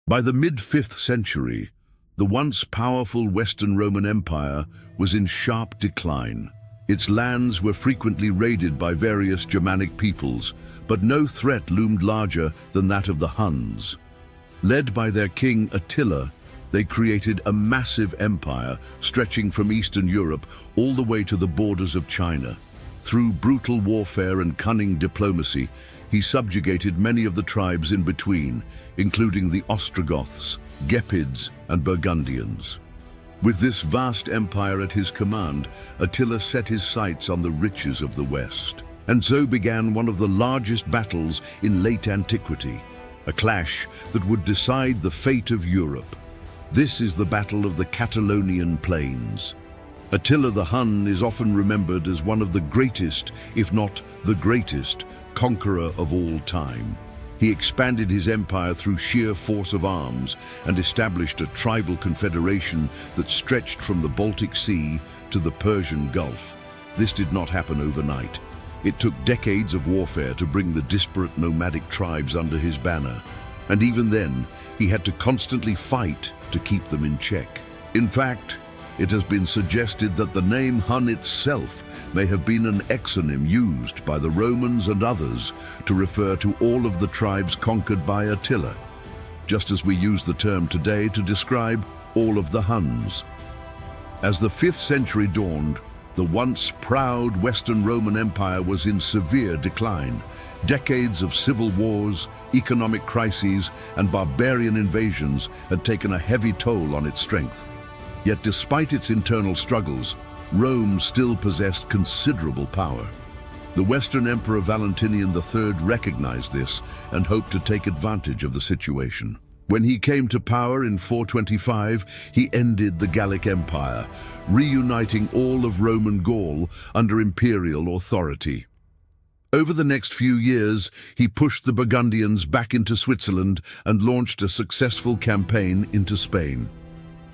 By the mid-5th century, the once powerful Western Roman Empire was in sharp decline. Its lands were frequently raided by various Germanic peoples, but no threat loomed larger than that of the Huns. Led by their king Attila, they created a massive empire stretching from Eastern Europe all the way to the borders of China. Through brutal warfare and cunning diplomacy, he subjugated many of the tribes in between, including the Ostrogoths, Gepids, and Burgundians. With this vast empire at his command, Attila set his sights on the riches of the West. And so began one of the largest battles in late antiquity, a clash that would decide the fate of Europe. This is the Battle of the Catalonian Plains. Attila the Hun is often remembered as one of the greatest, if not the greatest, conqueror of all time. He expanded his empire through sheer force of arms and established a tribal confederation that stretched from the Baltic Sea to the Persian Gulf. This did not happen overnight. It took decades of warfare to bring the disparate nomadic tribes under his banner. And even then, he had to constantly fight to keep them in check. In fact, it has been suggested that the name Hun itself may have been an exonym used by the Romans and others to refer to all of the tribes conquered by Attila, just as we use the term today to describe all of the Huns. As the 5th century dawned, the once proud Western Roman Empire was in severe decline. Decades of civil wars, economic crises, and barbarian invasions had taken a heavy toll on its strength. Yet despite its internal struggles, Rome still possessed considerable power. The Western Emperor Valentinian III recognized this and hoped to take advantage of the situation. When he came to power in 425, he ended the Gallic Empire, reuniting all of Roman Gaul under imperial authority. Over the next few years, he pushed the Burgundians back into Switzerland and launched a successful campaign into Spain.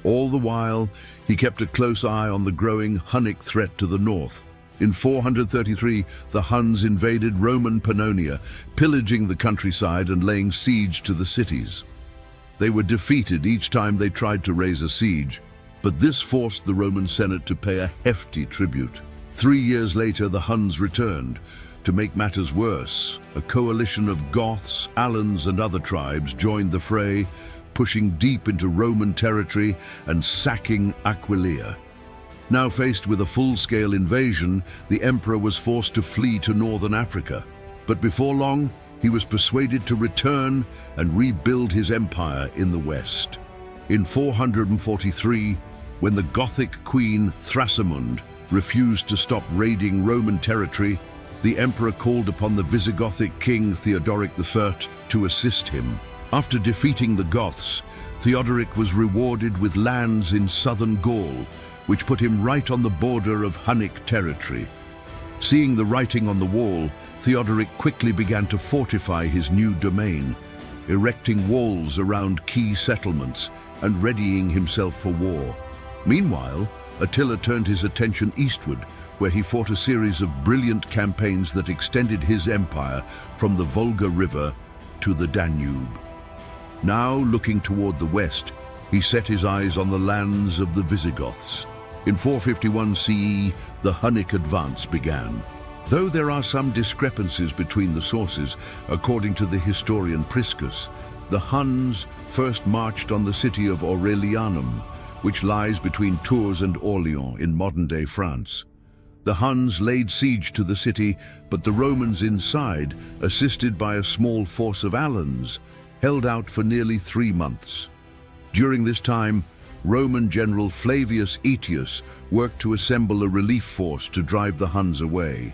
All the while, he kept a close eye on the growing Hunnic threat to the north. In 433, the Huns invaded Roman Pannonia, pillaging the countryside and laying siege to the cities. They were defeated each time they tried to raise a siege, but this forced the Roman Senate to pay a hefty tribute. 3 years later, the Huns returned. To make matters worse, a coalition of Goths, Alans, and other tribes joined the fray, pushing deep into Roman territory and sacking Aquileia. Now faced with a full-scale invasion, the emperor was forced to flee to northern Africa. But before long, he was persuaded to return and rebuild his empire in the west. In 443, when the Gothic queen Thrasimund refused to stop raiding Roman territory, the emperor called upon the Visigothic king Theodoric I to assist him. After defeating the Goths, Theodoric was rewarded with lands in southern Gaul, which put him right on the border of Hunnic territory. Seeing the writing on the wall, Theodoric quickly began to fortify his new domain, erecting walls around key settlements and readying himself for war. Meanwhile, Attila turned his attention eastward, where he fought a series of brilliant campaigns that extended his empire from the Volga River to the Danube. Now, looking toward the west, he set his eyes on the lands of the Visigoths. In 451 CE, the Hunnic advance began. Though there are some discrepancies between the sources, according to the historian Priscus, the Huns first marched on the city of Aurelianum, which lies between Tours and Orléans in modern-day France. The Huns laid siege to the city, but the Romans inside, assisted by a small force of Alans, held out for nearly 3 months. During this time, Roman general Flavius Aetius worked to assemble a relief force to drive the Huns away.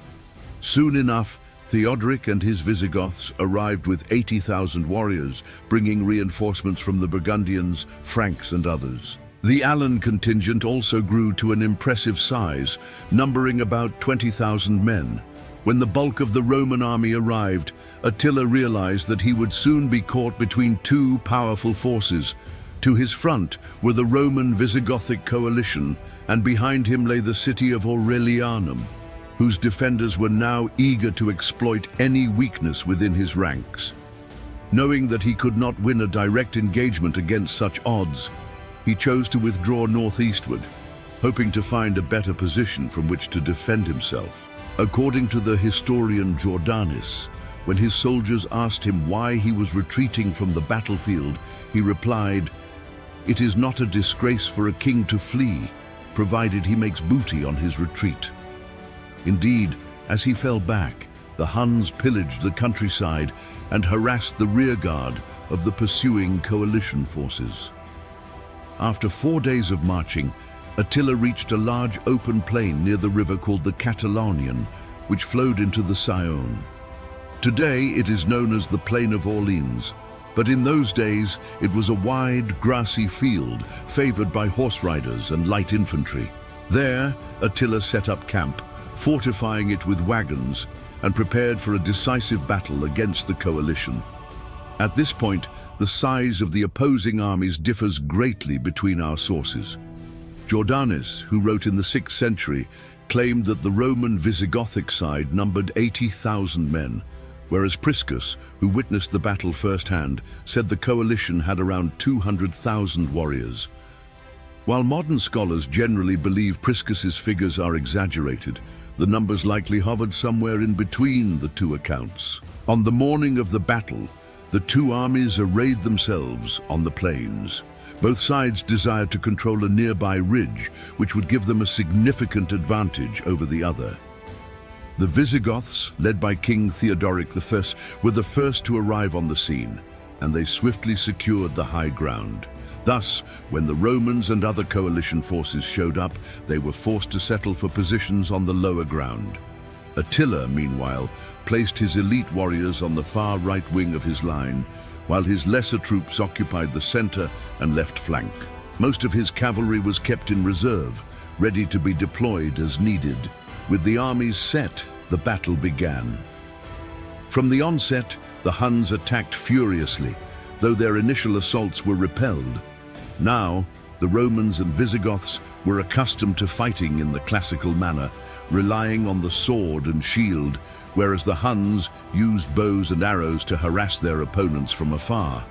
Soon enough, Theodoric and his Visigoths arrived with 80,000 warriors, bringing reinforcements from the Burgundians, Franks, and others. The Alan contingent also grew to an impressive size, numbering about 20,000 men. When the bulk of the Roman army arrived, Attila realized that he would soon be caught between two powerful forces. To his front were the Roman Visigothic coalition, and behind him lay the city of Aurelianum, whose defenders were now eager to exploit any weakness within his ranks. Knowing that he could not win a direct engagement against such odds, he chose to withdraw northeastward, hoping to find a better position from which to defend himself. According to the historian Jordanes, when his soldiers asked him why he was retreating from the battlefield, he replied, "It is not a disgrace for a king to flee, provided he makes booty on his retreat." Indeed, as he fell back, the Huns pillaged the countryside and harassed the rearguard of the pursuing coalition forces. After 4 days of marching, Attila reached a large open plain near the river called the Catalonian, which flowed into the Saône. Today it is known as the Plain of Orleans, but in those days it was a wide, grassy field favored by horse riders and light infantry. There, Attila set up camp, fortifying it with wagons, and prepared for a decisive battle against the coalition. At this point, the size of the opposing armies differs greatly between our sources. Jordanes, who wrote in the 6th century, claimed that the Roman Visigothic side numbered 80,000 men, whereas Priscus, who witnessed the battle firsthand, said the coalition had around 200,000 warriors. While modern scholars generally believe Priscus's figures are exaggerated, the numbers likely hovered somewhere in between the two accounts. On the morning of the battle, the two armies arrayed themselves on the plains. Both sides desired to control a nearby ridge, which would give them a significant advantage over the other. The Visigoths, led by King Theodoric I, were the first to arrive on the scene, and they swiftly secured the high ground. Thus, when the Romans and other coalition forces showed up, they were forced to settle for positions on the lower ground. Attila, meanwhile, placed his elite warriors on the far right wing of his line, while his lesser troops occupied the center and left flank. Most of his cavalry was kept in reserve, ready to be deployed as needed. With the armies set, the battle began. From the onset, the Huns attacked furiously, though their initial assaults were repelled. Now, the Romans and Visigoths were accustomed to fighting in the classical manner, relying on the sword and shield, whereas the Huns used bows and arrows to harass their opponents from afar.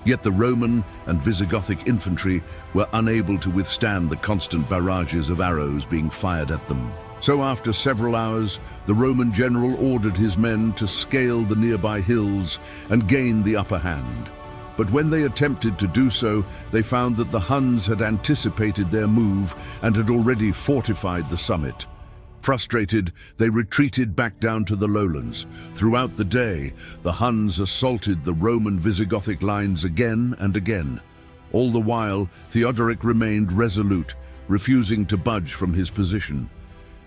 Yet the Roman and Visigothic infantry were unable to withstand the constant barrages of arrows being fired at them. So after several hours, the Roman general ordered his men to scale the nearby hills and gain the upper hand. But when they attempted to do so, they found that the Huns had anticipated their move and had already fortified the summit. Frustrated, they retreated back down to the lowlands. Throughout the day, the Huns assaulted the Roman Visigothic lines again and again. All the while, Theodoric remained resolute, refusing to budge from his position.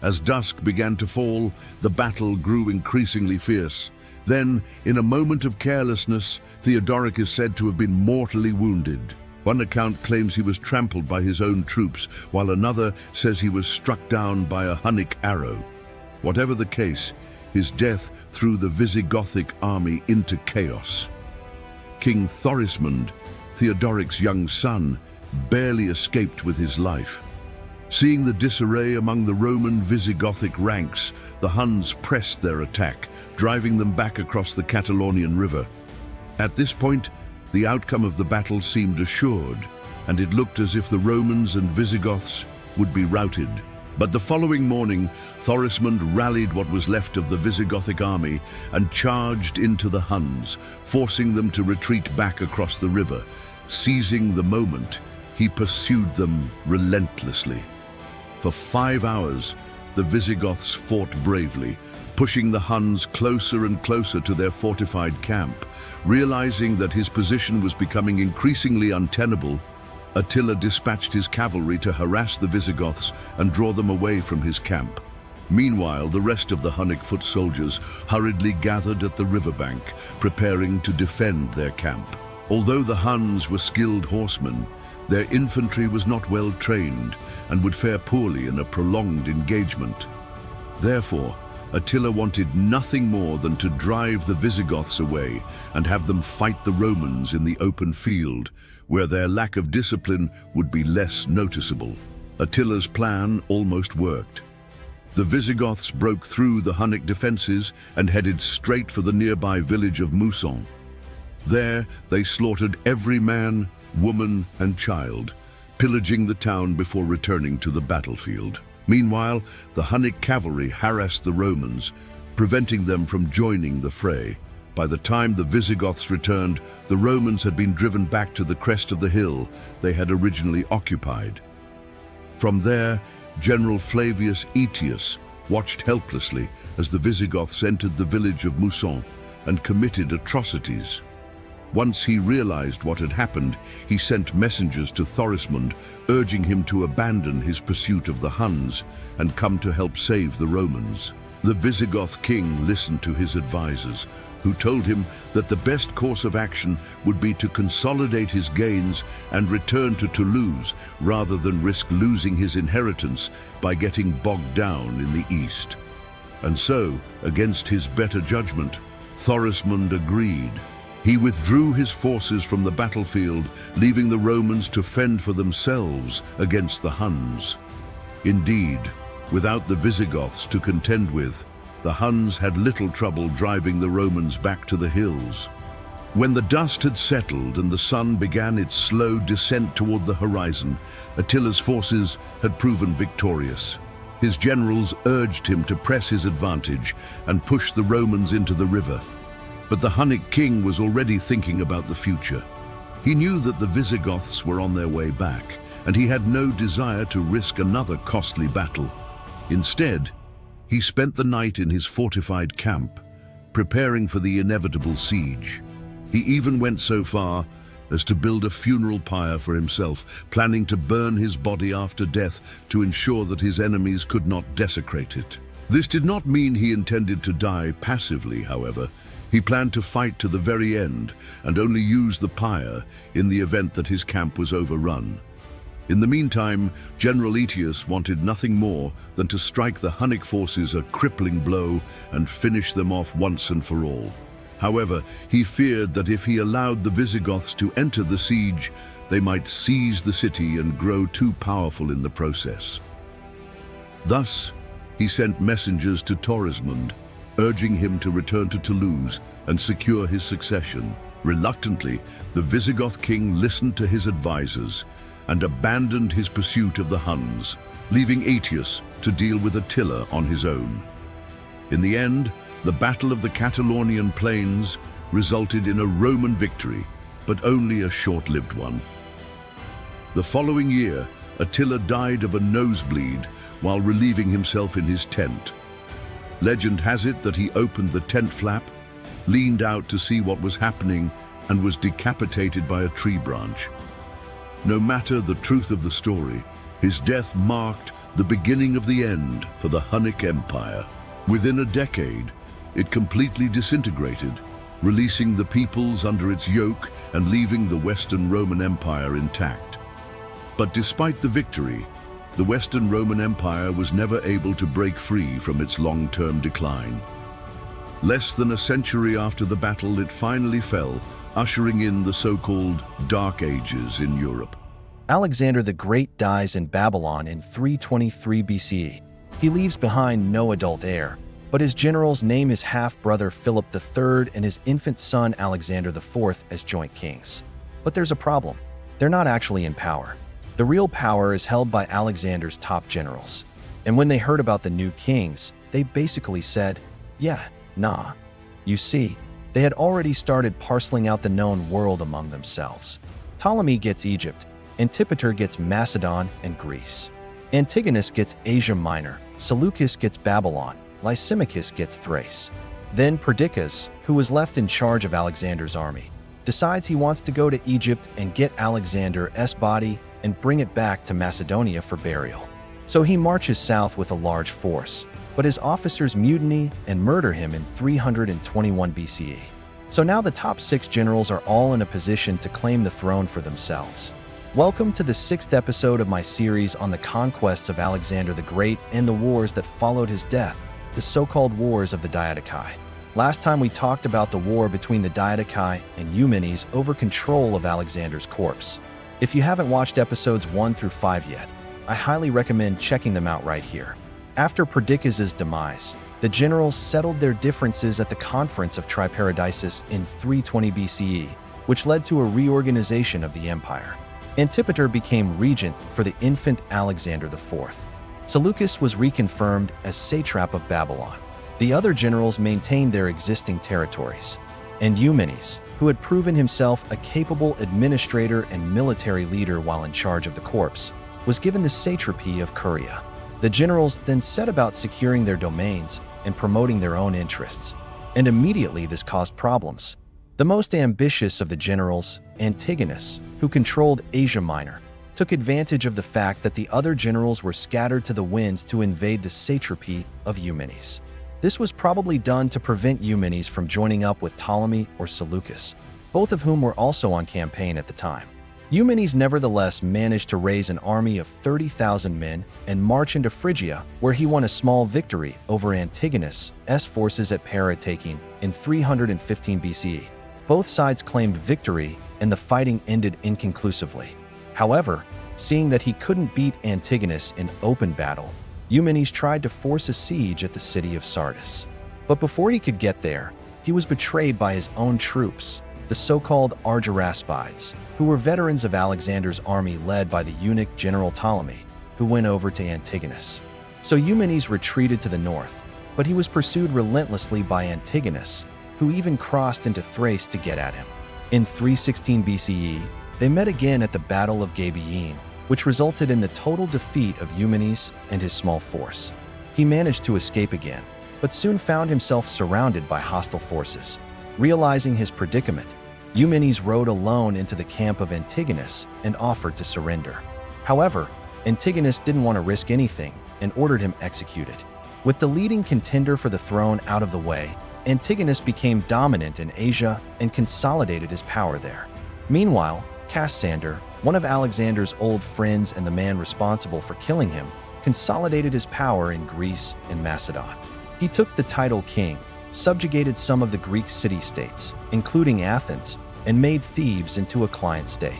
As dusk began to fall, the battle grew increasingly fierce. Then, in a moment of carelessness, Theodoric is said to have been mortally wounded. One account claims he was trampled by his own troops, while another says he was struck down by a Hunnic arrow. Whatever the case, his death threw the Visigothic army into chaos. King Thorismund, Theodoric's young son, barely escaped with his life. Seeing the disarray among the Roman Visigothic ranks, the Huns pressed their attack, driving them back across the Catalonian River. At this point, the outcome of the battle seemed assured, and it looked as if the Romans and Visigoths would be routed. But the following morning, Thorismund rallied what was left of the Visigothic army and charged into the Huns, forcing them to retreat back across the river. Seizing the moment, he pursued them relentlessly. For 5 hours, the Visigoths fought bravely, pushing the Huns closer and closer to their fortified camp. Realizing that his position was becoming increasingly untenable, Attila dispatched his cavalry to harass the Visigoths and draw them away from his camp. Meanwhile, the rest of the Hunnic foot soldiers hurriedly gathered at the riverbank, preparing to defend their camp. Although the Huns were skilled horsemen, their infantry was not well trained and would fare poorly in a prolonged engagement. Therefore, Attila wanted nothing more than to drive the Visigoths away and have them fight the Romans in the open field, where their lack of discipline would be less noticeable. Attila's plan almost worked. The Visigoths broke through the Hunnic defenses and headed straight for the nearby village of Mousson. There, they slaughtered every man, woman, and child, pillaging the town before returning to the battlefield. Meanwhile, the Hunnic cavalry harassed the Romans, preventing them from joining the fray. By the time the Visigoths returned, the Romans had been driven back to the crest of the hill they had originally occupied. From there, General Flavius Aetius watched helplessly as the Visigoths entered the village of Mousson and committed atrocities. Once he realized what had happened, he sent messengers to Thorismund, urging him to abandon his pursuit of the Huns and come to help save the Romans. The Visigoth king listened to his advisors, who told him that the best course of action would be to consolidate his gains and return to Toulouse rather than risk losing his inheritance by getting bogged down in the east. And so, against his better judgment, Thorismund agreed. He withdrew his forces from the battlefield, leaving the Romans to fend for themselves against the Huns. Indeed, without the Visigoths to contend with, the Huns had little trouble driving the Romans back to the hills. When the dust had settled and the sun began its slow descent toward the horizon, Attila's forces had proven victorious. His generals urged him to press his advantage and push the Romans into the river. But the Hunnic king was already thinking about the future. He knew that the Visigoths were on their way back, and he had no desire to risk another costly battle. Instead, he spent the night in his fortified camp, preparing for the inevitable siege. He even went so far as to build a funeral pyre for himself, planning to burn his body after death to ensure that his enemies could not desecrate it. This did not mean he intended to die passively, however. He planned to fight to the very end and only use the pyre in the event that his camp was overrun. In the meantime, General Aetius wanted nothing more than to strike the Hunnic forces a crippling blow and finish them off once and for all. However, he feared that if he allowed the Visigoths to enter the siege, they might seize the city and grow too powerful in the process. Thus, he sent messengers to Thorismund, urging him to return to Toulouse and secure his succession. Reluctantly, the Visigoth king listened to his advisors and abandoned his pursuit of the Huns, leaving Aetius to deal with Attila on his own. In the end, the Battle of the Catalonian Plains resulted in a Roman victory, but only a short-lived one. The following year, Attila died of a nosebleed while relieving himself in his tent. Legend has it that he opened the tent flap, leaned out to see what was happening, and was decapitated by a tree branch. No matter the truth of the story, his death marked the beginning of the end for the Hunnic Empire. Within a decade, it completely disintegrated, releasing the peoples under its yoke and leaving the Western Roman Empire intact. But despite the victory, the Western Roman Empire was never able to break free from its long-term decline. Less than a century after the battle, it finally fell, ushering in the so-called Dark Ages in Europe. Alexander the Great dies in Babylon in 323 BCE. He leaves behind no adult heir, but his generals name his half-brother Philip III and his infant son Alexander IV as joint kings. But there's a problem. They're not actually in power. The real power is held by Alexander's top generals. And when they heard about the new kings, they basically said, yeah, nah. You see, they had already started parceling out the known world among themselves. Ptolemy gets Egypt, Antipater gets Macedon and Greece. Antigonus gets Asia Minor, Seleucus gets Babylon, Lysimachus gets Thrace. Then Perdiccas, who was left in charge of Alexander's army, decides he wants to go to Egypt and get Alexander's body and bring it back to Macedonia for burial. So he marches south with a large force, but his officers mutiny and murder him in 321 BCE. So now the top 6 generals are all in a position to claim the throne for themselves. Welcome to the 6th episode of my series on the conquests of Alexander the Great and the wars that followed his death, the so-called Wars of the Diadochi. Last time we talked about the war between the Diadochi and Eumenes over control of Alexander's corpse. If you haven't watched episodes 1 through 5 yet, I highly recommend checking them out right here. After Perdiccas' demise, The generals settled their differences at the Conference of Triparadisus in 320 BCE, which led to a reorganization of the empire. Antipater became regent for the infant Alexander IV. Seleucus was reconfirmed as satrap of Babylon. The other generals maintained their existing territories. And Eumenes, who had proven himself a capable administrator and military leader while in charge of the corps, was given the satrapy of Curia. The generals then set about securing their domains and promoting their own interests. And immediately this caused problems. The most ambitious of the generals, Antigonus, who controlled Asia Minor, took advantage of the fact that the other generals were scattered to the winds to invade the satrapy of Eumenes. This was probably done to prevent Eumenes from joining up with Ptolemy or Seleucus, both of whom were also on campaign at the time. Eumenes nevertheless managed to raise an army of 30,000 men and march into Phrygia, where he won a small victory over Antigonus' forces at Parataking in 315 BCE. Both sides claimed victory, and the fighting ended inconclusively. However, seeing that he couldn't beat Antigonus in open battle, Eumenes tried to force a siege at the city of Sardis. But before he could get there, he was betrayed by his own troops, the so-called Argyraspides, who were veterans of Alexander's army led by the eunuch general Ptolemy, who went over to Antigonus. So Eumenes retreated to the north, but he was pursued relentlessly by Antigonus, who even crossed into Thrace to get at him. In 316 BCE, they met again at the Battle of Gabiene, which resulted in the total defeat of Eumenes and his small force. He managed to escape again, but soon found himself surrounded by hostile forces. Realizing his predicament, Eumenes rode alone into the camp of Antigonus and offered to surrender. However, Antigonus didn't want to risk anything and ordered him executed. With the leading contender for the throne out of the way, Antigonus became dominant in Asia and consolidated his power there. Meanwhile, Cassander, one of Alexander's old friends and the man responsible for killing him, consolidated his power in Greece and Macedon. He took the title king, subjugated some of the Greek city-states, including Athens, and made Thebes into a client state.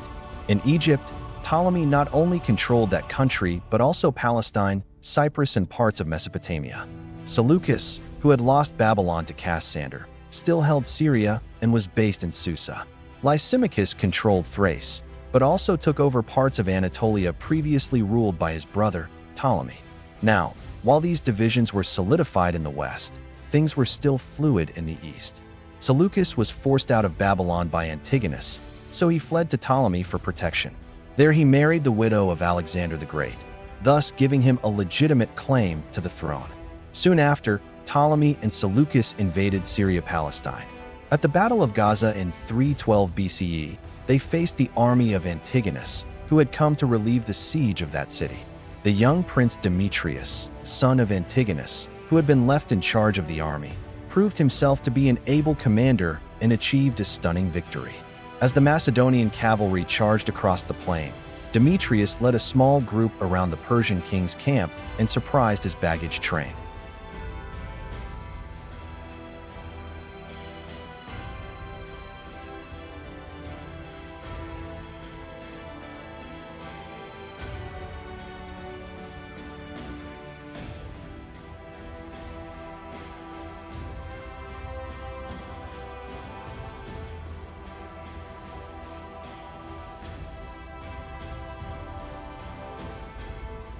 In Egypt, Ptolemy not only controlled that country but also Palestine, Cyprus, and parts of Mesopotamia. Seleucus, who had lost Babylon to Cassander, still held Syria and was based in Susa. Lysimachus controlled Thrace, but also took over parts of Anatolia previously ruled by his brother, Ptolemy. Now, while these divisions were solidified in the west, things were still fluid in the east. Seleucus was forced out of Babylon by Antigonus, so he fled to Ptolemy for protection. There he married the widow of Alexander the Great, thus giving him a legitimate claim to the throne. Soon after, Ptolemy and Seleucus invaded Syria-Palestine. At the Battle of Gaza in 312 BCE, they faced the army of Antigonus, who had come to relieve the siege of that city. The young prince Demetrius, son of Antigonus, who had been left in charge of the army, proved himself to be an able commander and achieved a stunning victory. As the Macedonian cavalry charged across the plain, Demetrius led a small group around the Persian king's camp and surprised his baggage train.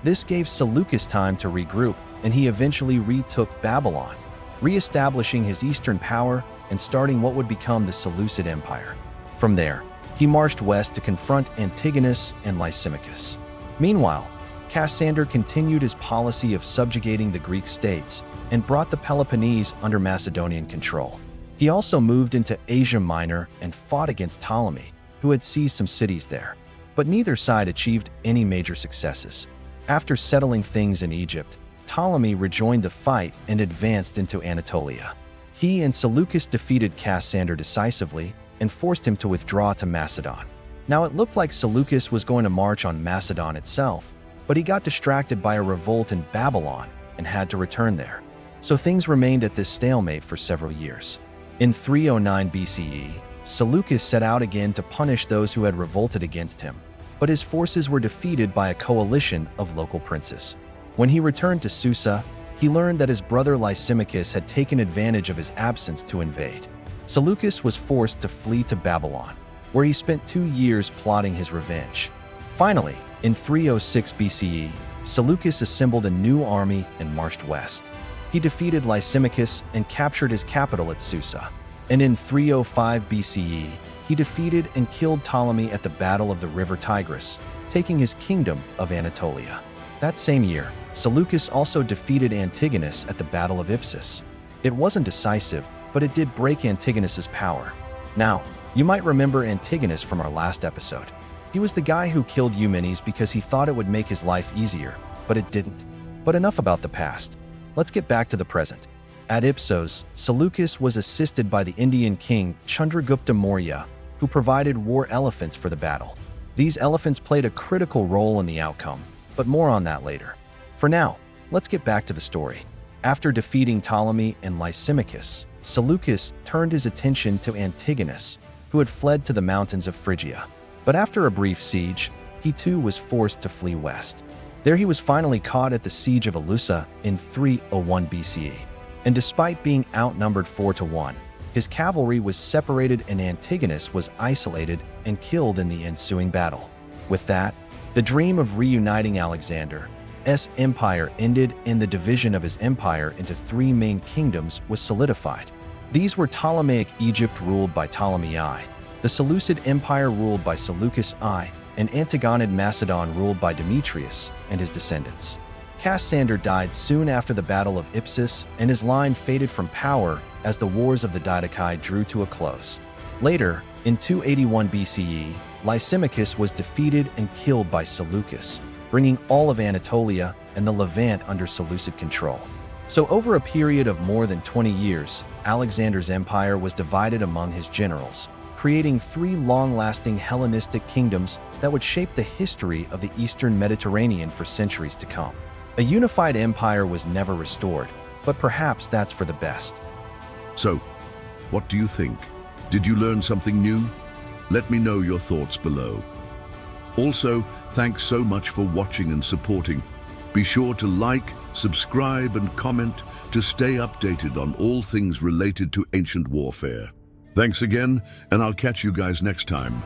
This gave Seleucus time to regroup, and he eventually retook Babylon, re-establishing his eastern power and starting what would become the Seleucid Empire. From there, he marched west to confront Antigonus and Lysimachus. Meanwhile, Cassander continued his policy of subjugating the Greek states and brought the Peloponnese under Macedonian control. He also moved into Asia Minor and fought against Ptolemy, who had seized some cities there. But neither side achieved any major successes. After settling things in Egypt, Ptolemy rejoined the fight and advanced into Anatolia. He and Seleucus defeated Cassander decisively and forced him to withdraw to Macedon. Now it looked like Seleucus was going to march on Macedon itself, but he got distracted by a revolt in Babylon and had to return there. So things remained at this stalemate for several years. In 309 BCE, Seleucus set out again to punish those who had revolted against him, but his forces were defeated by a coalition of local princes. When he returned to Susa, he learned that his brother Lysimachus had taken advantage of his absence to invade. Seleucus was forced to flee to Babylon, where he spent 2 years plotting his revenge. Finally, in 306 BCE, Seleucus assembled a new army and marched west. He defeated Lysimachus and captured his capital at Susa. And in 305 BCE, he defeated and killed Ptolemy at the Battle of the River Tigris, taking his kingdom of Anatolia. That same year, Seleucus also defeated Antigonus at the Battle of Ipsus. It wasn't decisive, but it did break Antigonus's power. Now, you might remember Antigonus from our last episode. He was the guy who killed Eumenes because he thought it would make his life easier, but it didn't. But enough about the past. Let's get back to the present. At Ipsos, Seleucus was assisted by the Indian king Chandragupta Maurya, who provided war elephants for the battle. These elephants played a critical role in the outcome, but more on that later. For now, let's get back to the story. After defeating Ptolemy and Lysimachus, Seleucus turned his attention to Antigonus, who had fled to the mountains of Phrygia. But after a brief siege, he too was forced to flee west. There he was finally caught at the siege of Alusa in 301 BCE. And despite being outnumbered 4-1, his cavalry was separated and Antigonus was isolated and killed in the ensuing battle. With that, the dream of reuniting Alexander's empire ended and the division of his empire into 3 main kingdoms was solidified. These were Ptolemaic Egypt ruled by Ptolemy I, the Seleucid Empire ruled by Seleucus I, and Antigonid Macedon ruled by Demetrius and his descendants. Cassander died soon after the Battle of Ipsus, and his line faded from power as the wars of the Didache drew to a close. Later, in 281 BCE, Lysimachus was defeated and killed by Seleucus, bringing all of Anatolia and the Levant under Seleucid control. So over a period of more than 20 years, Alexander's empire was divided among his generals, creating 3 long-lasting Hellenistic kingdoms that would shape the history of the Eastern Mediterranean for centuries to come. A unified empire was never restored, but perhaps that's for the best. So, what do you think? Did you learn something new? Let me know your thoughts below. Also, thanks so much for watching and supporting. Be sure to like, subscribe, and comment to stay updated on all things related to ancient warfare. Thanks again, and I'll catch you guys next time.